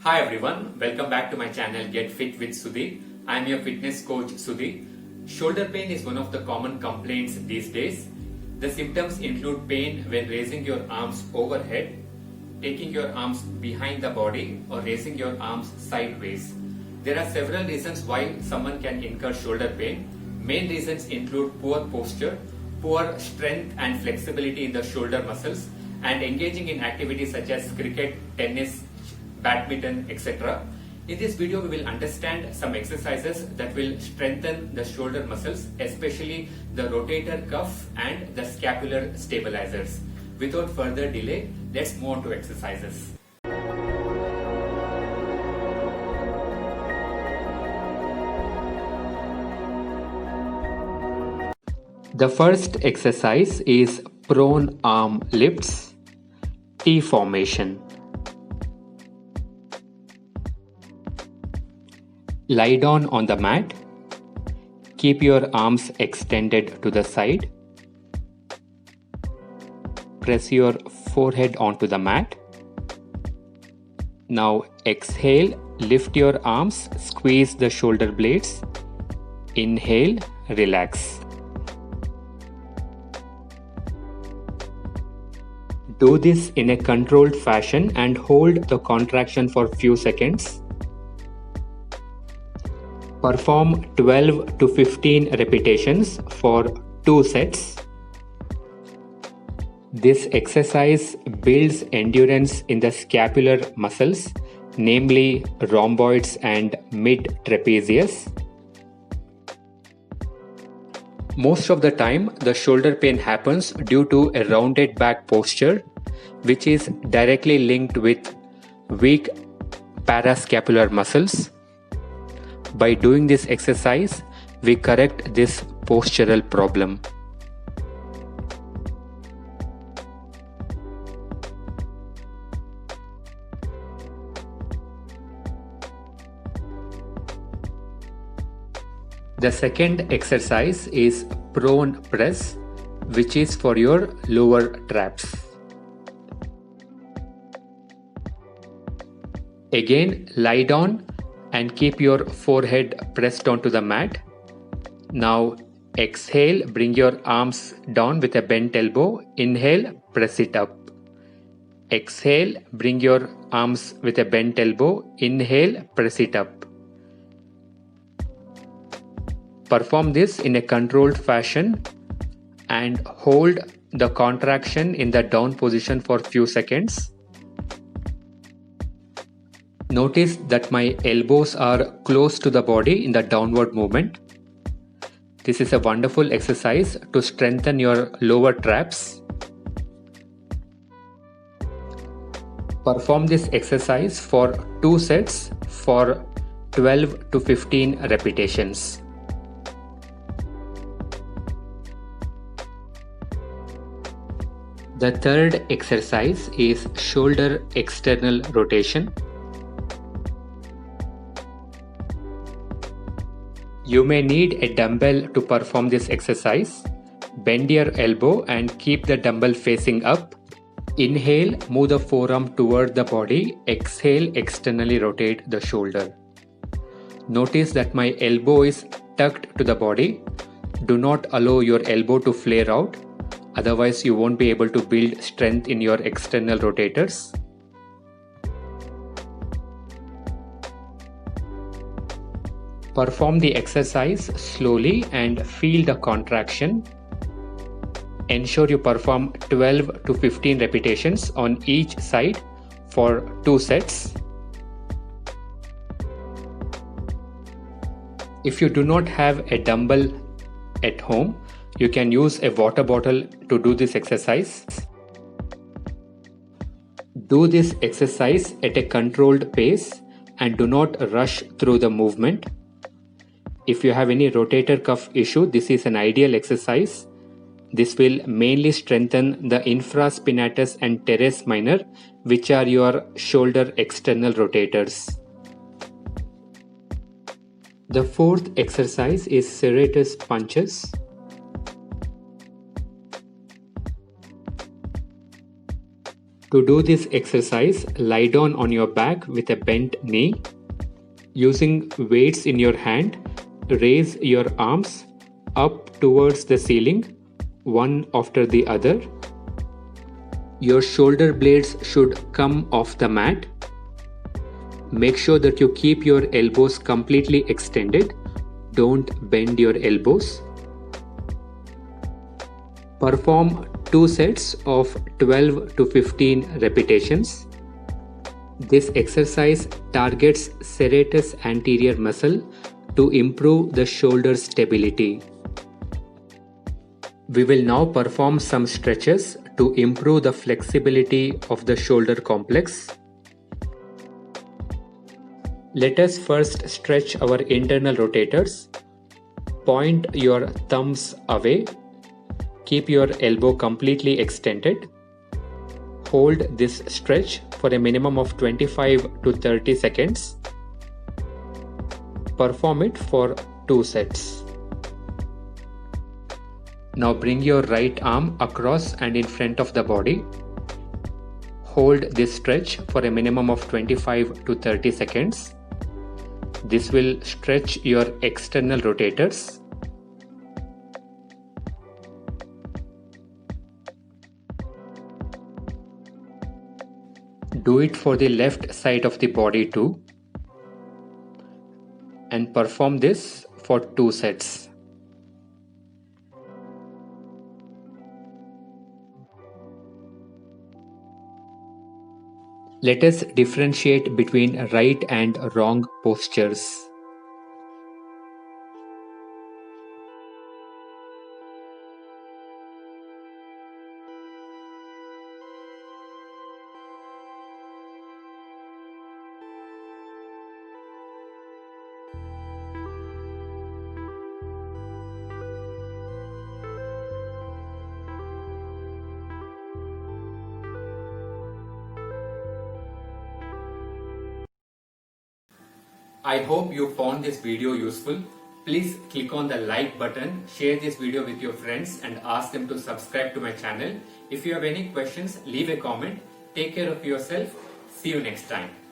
Hi everyone, welcome back to my channel Get Fit with Sudhi. I am your fitness coach Sudhi. Shoulder pain is one of the common complaints these days. The symptoms include pain when raising your arms overhead, taking your arms behind the body, or raising your arms sideways. There are several reasons why someone can incur shoulder pain. Main reasons include poor posture, poor strength and flexibility in the shoulder muscles, and engaging in activities such as cricket, tennis, badminton, etc. In this video, we will understand some exercises that will strengthen the shoulder muscles, especially the rotator cuff and the scapular stabilizers. Without further delay, let's move on to exercises. The first exercise is prone arm lifts, T formation. Lie down on the mat. Keep your arms extended to the side. Press your forehead onto the mat. Now exhale, lift your arms, squeeze the shoulder blades. Inhale, relax. Do this in a controlled fashion and hold the contraction for few seconds. Perform 12 to 15 repetitions for 2 sets. This exercise builds endurance in the scapular muscles, namely rhomboids and mid-trapezius. Most of the time, the shoulder pain happens due to a rounded back posture, which is directly linked with weak parascapular muscles. By doing this exercise, we correct this postural problem. The second exercise is prone press, which is for your lower traps. Again, lie down and keep your forehead pressed onto the mat. Now exhale, bring your arms down with a bent elbow. Inhale, press it up. Exhale, bring your arms with a bent elbow. Inhale, press it up. Perform this in a controlled fashion and hold the contraction in the down position for few seconds. Notice that my elbows are close to the body in the downward movement. This is a wonderful exercise to strengthen your lower traps. Perform this exercise for 2 sets for 12 to 15 repetitions. The third exercise is shoulder external rotation. You may need a dumbbell to perform this exercise. Bend your elbow and keep the dumbbell facing up. Inhale, move the forearm toward the body. Exhale, externally rotate the shoulder. Notice that my elbow is tucked to the body. Do not allow your elbow to flare out. Otherwise, you won't be able to build strength in your external rotators. Perform the exercise slowly and feel the contraction. Ensure you perform 12 to 15 repetitions on each side for 2 sets. If you do not have a dumbbell at home, you can use a water bottle to do this exercise. Do this exercise at a controlled pace and do not rush through the movement. If you have any rotator cuff issue, this is an ideal exercise. This will mainly strengthen the infraspinatus and teres minor, which are your shoulder external rotators. The fourth exercise is serratus punches. To do this exercise, lie down on your back with a bent knee. Using weights in your hand, raise your arms up towards the ceiling, one after the other. Your shoulder blades should come off the mat. Make sure that you keep your elbows completely extended. Don't bend your elbows. Perform 2 sets of 12 to 15 repetitions. This exercise targets serratus anterior muscle to improve the shoulder stability. We will now perform some stretches to improve the flexibility of the shoulder complex. Let us first stretch our internal rotators. Point your thumbs away. Keep your elbow completely extended. Hold this stretch for a minimum of 25 to 30 seconds. Perform it for 2 sets. Now bring your right arm across and in front of the body. Hold this stretch for a minimum of 25 to 30 seconds. This will stretch your external rotators. Do it for the left side of the body too. And perform this for 2 sets. Let us differentiate between right and wrong postures. I hope you found this video useful. Please click on the like button, share this video with your friends and ask them to subscribe to my channel. If you have any questions, leave a comment. Take care of yourself. See you next time.